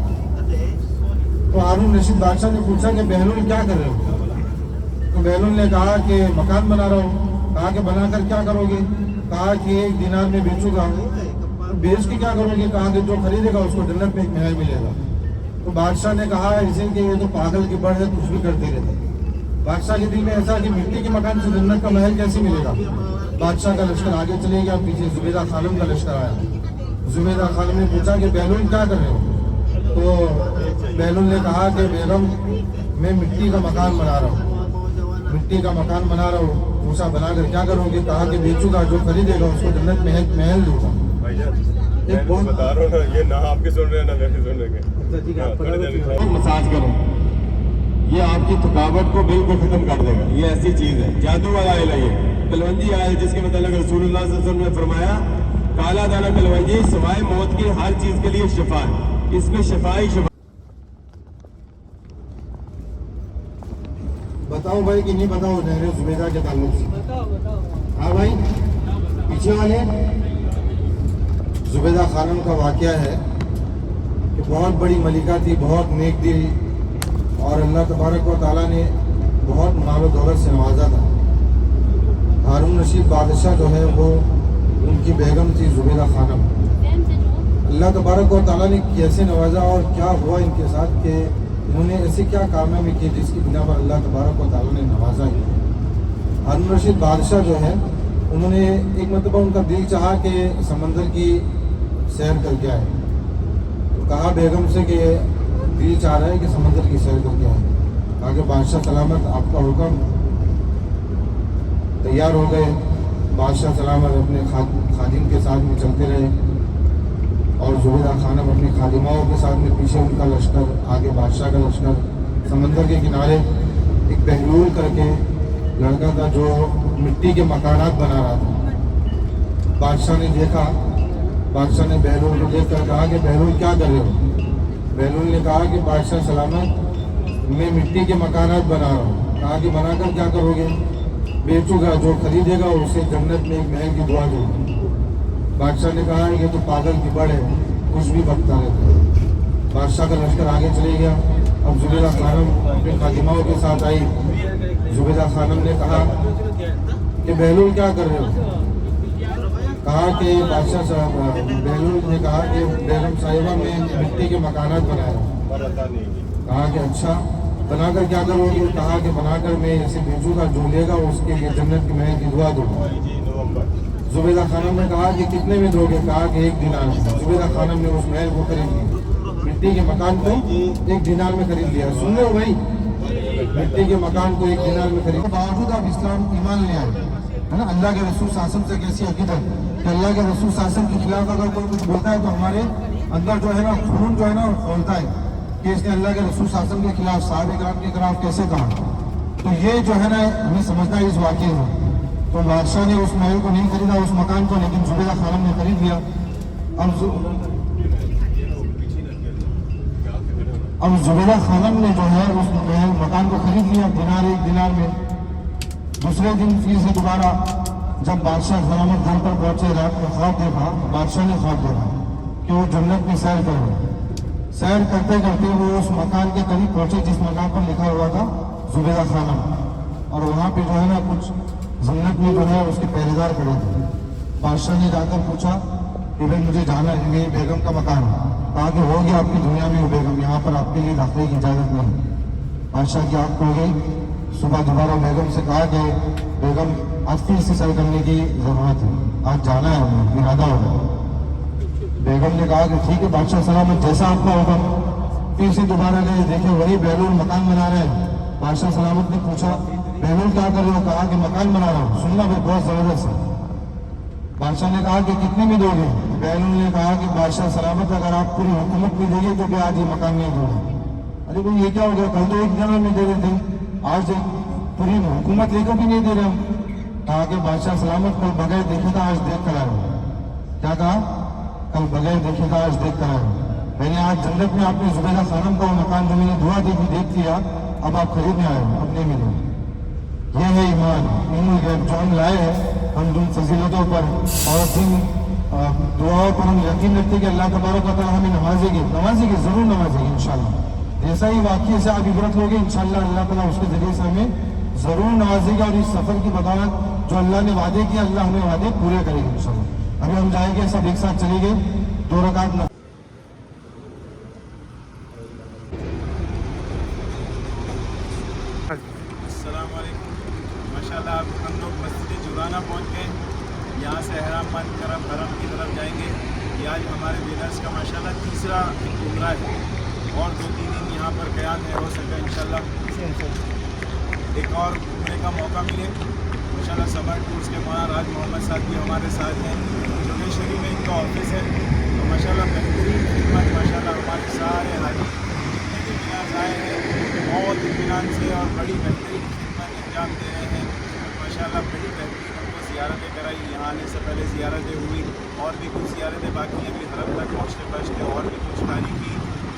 तो हारून रशीद बादशाह ने पूछा कि बहलोल क्या कर रहे हो? तो बहलोल ने कहा कि मकान बना रहा हूँ। कहा कि बनाकर क्या करोगे? कहा कि 1 दिनार में बेचूंगा। तो बेच के क्या करोगे? कहा कि जो खरीदेगा उसको जन्नत में 1 महल मिलेगा। तो बादशाह ने कहा इसे कि ये तो पागल की बढ़ है, कुछ भी करते रहते। बादशाह के दिल में ऐसा कि मिट्टी के मकान से जन्नत का महल कैसे मिलेगा? बादशाह का लश्कर आगे चले गया, पीछे जुबैदा खानम का लश्कर आया। जुबैदा खानम ने पूछा कि बहलोल क्या कर रहे हो? तो बहलोल ने कहा कि बेगम मैं मिट्टी का मकान बना रहा हूँ, मिट्टी का मकान बना रहा हूँ। पूछा बनाकर क्या करोगे? कहा कि बेचूंगा, जो खरीदेगा उसको जन्नत में 1 महल दूंगा। एक बहुत बता रहा हूँ ना, ये ना आपके सुन रहे हैं ना मेरे सुन रहे हैं। मसाज करो, ये आपकी थकावट को बिल्कुल खत्म कर देगा। ये ऐसी चीज है, जादू वाला आयल है ये, कलवंजी आयल, जिसके मतलब रसूलुल्लाह सल्लल्लाहु अलैहि वसल्लम ने फरमाया काला दाना कलवंजी सिवाय मौत की हर चीज के लिए शिफा है, इसमें शिफा ही शिफा। बताओ भाई कि नहीं बताओ नहरे जुबैदा के ताल्लुक से? हाँ भाई, पीछे वाले जुबैदा खानम का वाकया है कि बहुत बड़ी मलिका थी, बहुत नेक दिल, और अल्लाह तबारक व तआला ने बहुत माल दौलत से नवाजा था। हारून रशीद बादशाह जो है वो उनकी बेगम थी जुबैदा खानम। अल्लाह तबारक व तआला ने कैसे नवाजा और क्या हुआ इनके साथ कि इन्होंने ऐसे क्या कारनामे किए जिसकी बिना पर अल्लाह तबारक व तआला ने नवाजा ही। हारून रशीद बादशाह जो है उन्होंने एक मतलब उनका दिल चाहा कि समंदर की सैर करके आए। तो कहा बेगम से कि दिल चाह रहा है कि समंदर की सैर करके आए। कहा कि बादशाह सलामत आपका हुक्म। तैयार हो गए, बादशाह सलामत अपने खादिम के साथ में चलते रहे और जुबैदा खानम अपनी खादिमाओं के साथ में पीछे उनका लश्कर, आगे बादशाह का लश्कर। समंदर के किनारे एक बहलूल करके लड़का था जो मिट्टी के मकानात बना रहा था। बादशाह ने देखा, बादशाह ने बहलूल को देख कर कहा कि बहलूल क्या कर रहे हो? बहलूल ने कहा कि बादशाह सलामत, मैं मिट्टी के मकानात बना रहा हूँ। कहा कि बनाकर क्या करोगे? बेचूंगा, जो खरीदेगा उसे जन्नत में एक महल की दुआ दूंगा। बादशाह ने कहा ये तो पागल की बड़ है, कुछ भी बकता रहता है। बादशाह का लश्कर आगे चले गया। अब जुबैदा खानम अपने खादिमाओं के साथ आई। जुबैदा खानम ने कहा कि बहलूल क्या कर रहे हो? कहा कि बादशाह साहब, बहलूल ने कहा कि बेगम साहिबा में मिट्टी के मकानात बनाया। कहा कि अच्छा, बनाकर क्या करोगे? कहा कि बनाकर मैं इसे बेचूंगा, जो लेगा उसके लिए जन्नत की महल की दुआ दूंगा। जुबैदा खानम ने कहा कि कितने में दोगे? कहा कि 1 दिनार में। जुबैदा खानम ने उस महल को खरीद लिया, मिट्टी के मकान को 1 दिनार में खरीद लिया। सुन लो भाई, मिट्टी के मकान को 1 दिनार में खरीद। बावजूद आप इस्लाम ईमान ले आए, है ना। अल्लाह के रसूल शासन से कैसी अकीदत कि अल्लाह के रसूल शासन के खिलाफ अगर कोई कुछ बोलता है तो हमारे अंदर जो है ना खून जो है ना खोलता है कि इसने अल्लाह के रसूल शासन के खिलाफ, साहब इकराम के खिलाफ कैसे कहा। तो ये जो है ना हमें समझना है इस वाक़े में। तो बादशाह ने उस महल को नहीं खरीदा, उस मकान को, लेकिन जुबैदा खानम ने खरीद लिया। अब जुबैदा खानम ने जो है उस महल मकान को खरीद लिया दिनार, 1 दिनार में। दूसरे दिन फिर से दोबारा जब बादशाह सलामत घर पर पहुंचे, रात में ख्वाब देखा, बादशाह ने ख्वाब देखा कि वो जन्नत में सैर कर रहे हैं। सैर करते करते वो उस मकान के करीब पहुंचे जिस मकान पर लिखा हुआ था जुबैदा खानम। और वहाँ पे जो है ना कुछ जन्नत में जो है उसके पहरेदार खड़े थे। बादशाह ने जाकर पूछा कि भाई मुझे जाना है, मेरी बेगम का मकान है। कहा कि हो गया आपकी दुनिया में वो बेगम, यहाँ पर आपके लिए दाखिले की इजाज़त नहीं। बादशाह की आँख खुल गई। सुबह दोबारा बेगम से कहा कि बेगम आज फिर से सैर करने की ज़रूरत है, आज जाना है, हमें इरादा होगा। बेगम ने कहा कि ठीक है बादशाह सलामत, जैसा आपका होगा। फिर से दोबारा गए, देखे वही बहलूल मकान बना रहे हैं। बादशाह सलामत ने पूछा बहलूल क्या कर रहे हो? कहा कि मकान बना रहा हूँ। सुनना भाई बहुत ज़बरदस्त है। बादशाह ने कहा कि कितने में दोगे? बहलूल ने कहा कि बादशाह सलामत, अगर आप पूरी हुकूमत में देंगे तो क्या आज ये मकान नहीं दोगे? अरे भाई ये क्या हो गया, कल तो 1 दिनार में दे रहे थे, आज पूरी हुकूमत लेकर भी नहीं दे रहे हम। कहा कि बादशाह सलामत, कल बगैर देखे था आज देख कर आए। क्या कहा? कल बगैर देखे था आज देख कर आए। मैंने आज जन्नत में आपने जुबैदा खानम का वो मकान जो मैंने दुआ दी थी देख लिया, अब आप खरीदने आए हो, अब नहीं मिले। ये है ईमान, जो हम लाए हैं हम जिन फजीलतों पर और जिन दुआओं पर हम यकीन रखते कि अल्लाह तबारक व तआला हमें नवाजेगी, ज़रूर नवाजेगी इंशाल्लाह। जैसा ही वाक़ये से आप इबरत लोगे इंशाल्लाह अल्लाह ताला उसके ज़रिए से हमें ज़रूर नवाजेगा। और इस सफ़र की बदौलत जो अल्लाह ने वादे किया, अल्लाह हमें वादे पूरे करेंगे इंशाल्लाह। अभी हम जाएंगे, सब एक साथ चलेंगे, 2 रकात। माशाल्लाह हम लोग मस्जिद जुराना पहुँच गए। यहाँ से एहराम बंद कर हरम की तरफ जाएंगे। ये आज हमारे विदर्स का माशाल्लाह 3रा उम्रा है और 2-3 दिन यहाँ पर क़याम है। हो सका इंशाल्लाह एक और घूमने का मौका मिले। माशाल्लाह समर टूर्स के मौलाना राज मोहम्मद साहब भी हमारे साथ हैं। जोगेश्वरी में इनका ऑफिस है। तो माशाल्लाह बेहतरीन खिदमत, माशाल्लाह हमारे सारे हाजी जितने भी मियाज़ आए हैं बहुत इत्मीनान से और बड़ी बेहतरीन खिदमत अंजाम दे रहे हैं। माशाल्लाह बड़ी बेहतरीन हमको ज़ियारतें कराई। यहाँ आने से पहले ज़ियारतें हुई और भी कुछ ज़ियारतें बाकी हैं। अभी हरम तक पहुँचते और भी कुछ तारीखी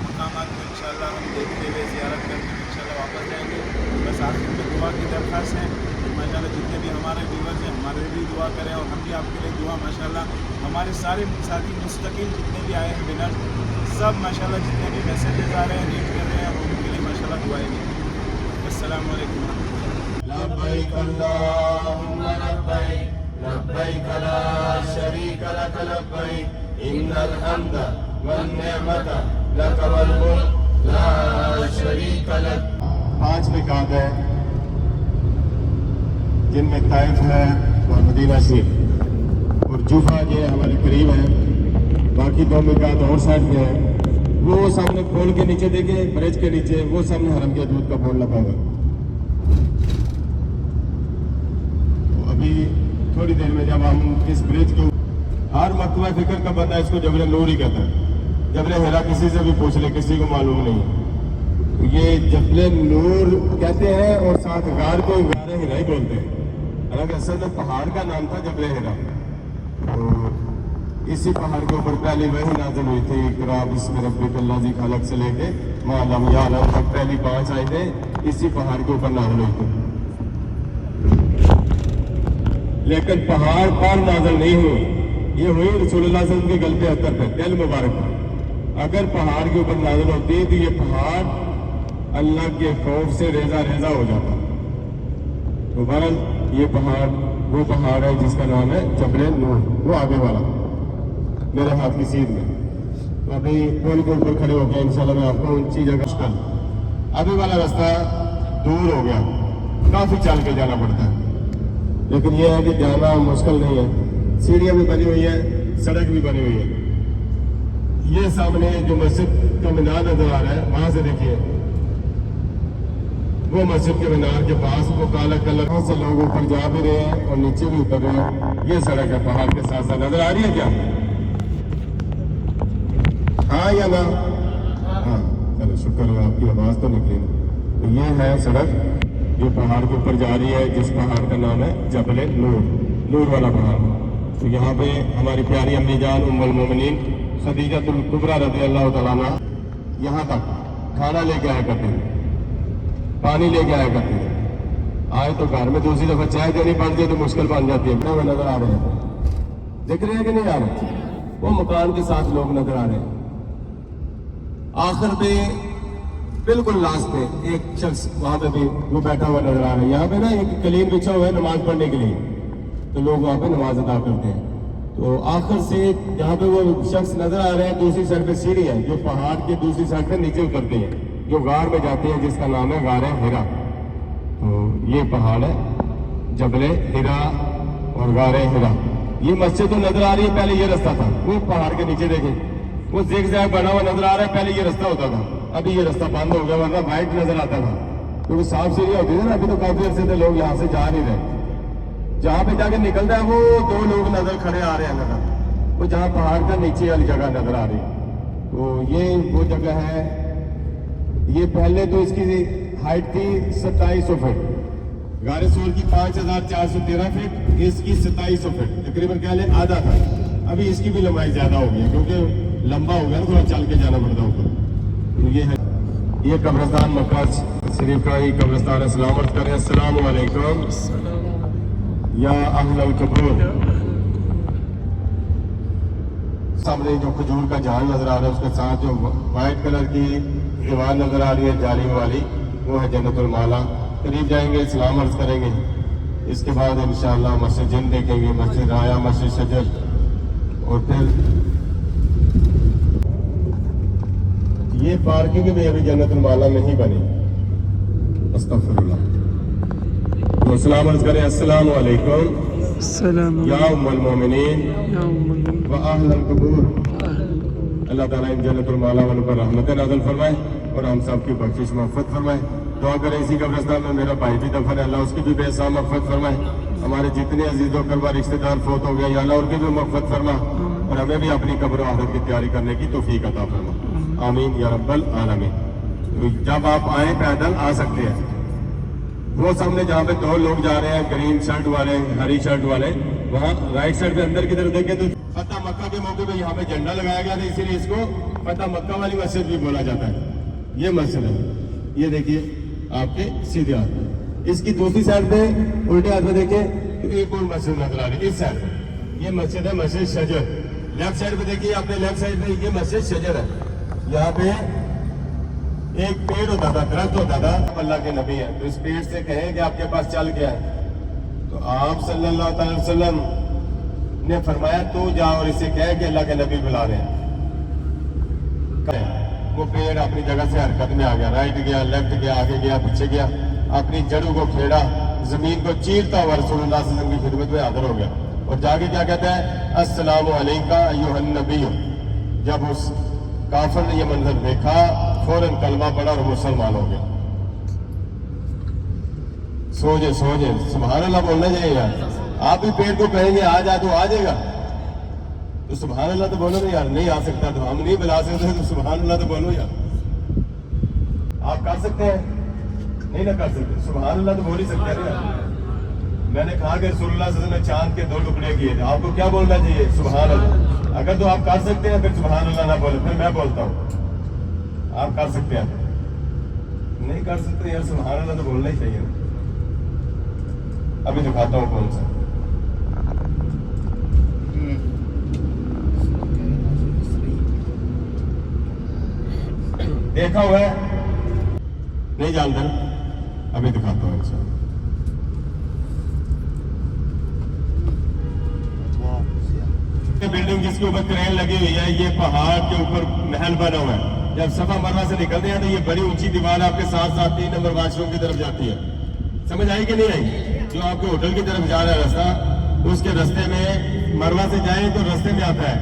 मकामात को इंशाल्लाह हम देखते हुए ज़ियारत करके इंशाल्लाह वापस जाएंगे। बस आखिर में दुआ की दरख्वास्त है माशाल्लाह जितने भी हमारे व्यूवर्स हैं हमारे लिए दुआ करें और हम भी आपके लिए दुआ। माशाल्लाह हमारे सारे साथी मुस्तकिल जितने भी आए हैं विनर सब माशाल्लाह जितने भी मैसेजेस आ रहे हैं रीड कर रहे हैं उनके लिए माशाल्लाह दुआएं भी। अस्सलाम वालेकुम। लब्बैक अल्लाहुम्मा लब्बैक लब्बैक ला शरीक लक लब्बैक इन्नल हम्दा वन निअमता लक वल मुल्क ला शरीक लक। 5 मिकात है जिनमें ताइफ है और मदीना शरीफ और जुफा ये हमारे करीब है। बाकी 2 मिकात और साइड में है, वो सामने पोल के नीचे देखे, ब्रिज के नीचे वो सामने हरम के दूध का बोर्ड लगा हुआ है। तो अभी थोड़ी देर में जब हम इस ब्रिज के हर मकतबा फिक्र का बंदा इसको जबल नूर ही कहता है। जबल हिरा किसी से भी पूछ ले, किसी को मालूम नहीं है। तो ये जबल नूर कहते हैं और साथ गार को गार हिरा ही बोलते हैं। हालांकि असल में पहाड़ का नाम था जबल हिरा। तो इसी पहाड़ के ऊपर पहली वही नाज़िल हुई थी, इक़रा बिस्मि रब्बिकल्लज़ी खलक़ से लेके मा लम यअलम तक पहली 5 आयतें इसी पहाड़ के ऊपर नाज़िल हुई थी। लेकिन पहाड़ पर नाज़िल नहीं हुई, ये हुई रसूलुल्लाह सल्लल्लाहु अलैहि वसल्लम के गल पे अतर पे, दिल मुबारक पर। अगर पहाड़ के ऊपर नाज़िल होती तो ये पहाड़ अल्लाह के खौफ से रेजा रेजा हो जाता। तो बहरहाल ये पहाड़ वो पहाड़ है जिसका नाम है जबल नूर, वो आगे वाला मेरे हाथ की सीध में। तो अभी पुल के ऊपर खड़े हो गए, इंशाल्लाह मैं आपको ऊंची जगह कल। अभी वाला रास्ता दूर हो गया, काफी चल के जाना पड़ता है, लेकिन यह है कि जाना मुश्किल नहीं है। सीढ़ियां भी बनी हुई है, सड़क भी बनी हुई है। ये सामने जो मस्जिद का मीनार नजर आ रहा है, वहां से देखिए, वो मस्जिद के मीनार के पास वो काला कलर, वहां से लोग ऊपर जा भी रहे हैं और नीचे भी उतर रहे हैं। ये सड़क है पहाड़ के साथ साथ, नजर आ रही है क्या? हाँ या ना? हाँ, चलो शुक्र है आपकी आवाज तो निकली। तो ये है सड़क जो पहाड़ के ऊपर जा रही है, जिस पहाड़ का नाम है जबल नूर, नूर वाला पहाड़। तो यहाँ पे हमारी प्यारी अम्मी जान उम्मुल मोमिनीन खदीजतुल कुबरा रज़ियल्लाहु तआला अन्हा यहाँ तक खाना लेके आया करते थे, पानी लेके आया करते थे। आए तो घर में दूसरी दफा चाय देनी पड़ती है तो मुश्किल बन जाती है। वो नजर आ रहे हैं, दिख रहे हैं कि नहीं आ रहे? वो मकान के साथ लोग नजर आ रहे हैं। आखिर पे बिल्कुल लास्ट पे एक शख्स वहां पे भी वो बैठा हुआ नजर आ रहा है। यहाँ पे ना एक कलीन बिछा हुआ है नमाज पढ़ने के लिए, तो लोग वहां पे नमाज अदा करते हैं। तो आखिर से जहाँ पे वो शख्स नजर आ रहे हैं, दूसरी साइड पे सीढ़ी है जो पहाड़ की दूसरी साइड पे नीचे उतरती है, जो गार में जाती है, जिसका नाम है गार हिरा। तो ये पहाड़ है जबल हिरा और गार हिरा। ये मस्जिद तो नजर आ रही है, पहले ये रास्ता था, वो पहाड़ के नीचे देखें वो ज़िगज़ैग बना हुआ नजर आ रहा है, पहले ये रास्ता होता था, अभी ये रास्ता बंद हो गया, वरना वाइट नजर आता था क्योंकि साफ सीढ़ी होती थी ना। अभी तो काफी अरसे से लोग यहाँ से जा नहीं रहे। जहाँ पे जाके निकल रहा है वो 2 लोग नजर खड़े आ रहे हैं नजर, वो जहाँ पहाड़ का नीचे वाली जगह नजर आ रही है। तो ये वो जगह है। ये पहले तो इसकी हाइट थी 2700 फीट, गारे सोर की 5413 फीट, इसकी 2700 फीट, तकरीबन क्या ले आधा था। अभी इसकी भी लंबाई ज्यादा हो गई क्योंकि लंबा हो गया, थोड़ा चल के जाना पड़ता ऊपर। तो ये है, ये कब्रिस्तान मक्का शरीफ का ही कब्रिस्तान है। सलामत करें, अस्सलाम वालेकुम या अहलल कबूर। सामने जो खजूर का झाड़ नजर आ रहा है, उसके साथ जो व्हाइट कलर की दीवार नजर आ रही है जाली वाली, वो है जन्नतुल माला। करीब जाएंगे, सलाम अर्ज करेंगे, इसके बाद इंशाअल्लाह मस्जिद जिन देखेंगे, मस्जिद राया, मस्जिद शजर, और फिर ये पार्किंग भी अभी जन्नतुल माला में ही बनी। अस्तगफिरुल्लाह। तो सलाम अर्ज करें, अस्सलाम वालेकुम या उम्मुल मोमिनीन व अहलल कबूर। अल्लाह ताला इन जन्नतुल माला वालों पर रहमतें नाज़िल फरमाए और हम सब की बख्शिश मग़फ़िरत फरमाए। दुआ करें इसी कब्रिस्तान में मेरा भाई भी दफन है, अल्लाह उसकी भी बेसा मग़फ़िरत फरमाए। हमारे जितने अजीज़ों करवा रिश्तेदार फोत हो गए, या अल्लाह उनकी भी मग़फ़िरत फरमा और हमें भी अपनी कब्र आखिरत की तैयारी करने की तौफीक अता फरमा। आमीन या रब्बल आलमीन। तो जब आप आए पैदल आ सकते हैं। वो सामने जहाँ पे 2 लोग जा रहे हैं, ग्रीन शर्ट वाले, हरी शर्ट वाले, वहाँ राइट साइड पे अंदर की तरफ देखें तो फतह मक्का के मौके पे यहाँ पे झंडा लगाया गया था, इसीलिए इसको फतह मक्का वाली मस्जिद भी बोला जाता है। ये मस्जिद है, ये देखिए आपके सीधे हाथ में। इसकी दूसरी साइड पे उल्टे हाथ में देखें तो एक और मस्जिद नजर आ रही है, इस साइड पे। ये मस्जिद है मस्जिद शजर। लेफ्ट साइड पे देखिए, आपने लेफ्ट साइड पे ये मस्जिद शजर है। यहाँ पे एक पेड़ होता था, दरख्त होता था, अल्लाह के नबी है, तो इस पेड़ से कहें कि आपके पास चल गया है, तो आप सल्लल्लाहु अलैहि वसल्लम ने फरमाया तू जा और इसे कह कि अल्लाह के नबी बुला रहे हैं। वो पेड़ अपनी जगह से हरकत में आ गया, राइट गया, लेफ्ट गया, आगे गया, पीछे गया, अपनी जड़ों को खेड़ा, जमीन को चीरता हुआ रसूलुल्लाह सल्लल्लाहु अलैहि वसल्लम की खिदमत में हाजिर हो गया और जाके क्या कहता है, अस्सलामु अलैका अय्युहन नबी। जब उस काफिर ने ये मंजर देखा, फौरन कलमा पड़ा और मुसलमान हो गया। सोचे सुभान अल्लाह बोलना चाहिए यार। आप भी पेड़ को कहेंगे आ जा तो आ जाएगा, تو سبحان اللہ تو بولو نا یار. نہیں آ سکتا تو ہم نہیں بلا سکتے تو سبحان اللہ تو بولو یار. آپ کر سکتے ہیں؟ نہیں نہ کر سکتے. سبحان اللہ تو بول ہی سکتے ہیں نا. میں نے کہا کہ رسول اللہ صلی اللہ علیہ وسلم نے چاند کے 2 ٹکڑے کیے تھے. آپ کو کیا بولنا چاہیے؟ سبحان اللہ. اگر تو آپ کر سکتے ہیں پھر سبحان اللہ نہ بولے, پھر میں بولتا ہوں. آپ کر سکتے ہیں, نہیں کر سکتے یار سبحان اللہ تو بولنا ہی چاہیے. ابھی دکھاتا ہوں کون سا. دیکھا ہوا ہے؟ نہیں جانتے نا. ابھی دکھاتا ہوں انشاءاللہ. بلڈنگ جس کے اوپر کرین لگی ہوئی ہے, یہ پہاڑ کے اوپر محل بنا ہوا ہے. جب صفا مروا سے نکلتے ہیں تو یہ بڑی اونچی دیوار آپ کے ساتھ ساتھ 3 نمبر واش روم کی طرف جاتی ہے. سمجھ آئی کہ نہیں آئی؟ جو آپ کے ہوٹل کی طرف جا رہا ہے راستہ, اس کے رستے میں مروا سے جائیں تو رستے میں آتا ہے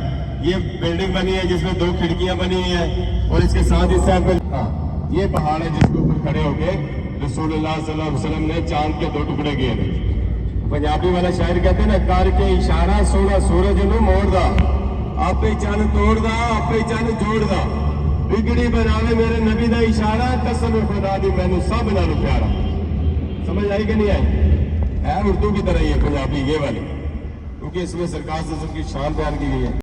یہ بلڈنگ بنی ہے جس میں 2 کھڑکیاں بنی ہوئی ہیں, اور اس کے ساتھ اس سائڈ پہ یہ پہاڑ ہے جس کے اوپر کھڑے ہو کے رسول اللہ صلی اللہ علیہ وسلم نے چاند کے 2 ٹکڑے کیے تھے. پنجابی والا شاعر کہتے ہیں نا, کر کے اشارہ سونا سورج نو موڑ دا, آپ چن توڑ دا آپ چن جوڑ دا, بگڑی بناوے میرے نبی دا اشارہ, قسم خدا دی مینوں سب نالوں پیارا. سمجھ آئی کہ نہیں آئی؟ ہے اردو کی طرح یہ پنجابی یہ والی, کیونکہ اس میں سرکار سے کی شان بیان کی گئی ہے.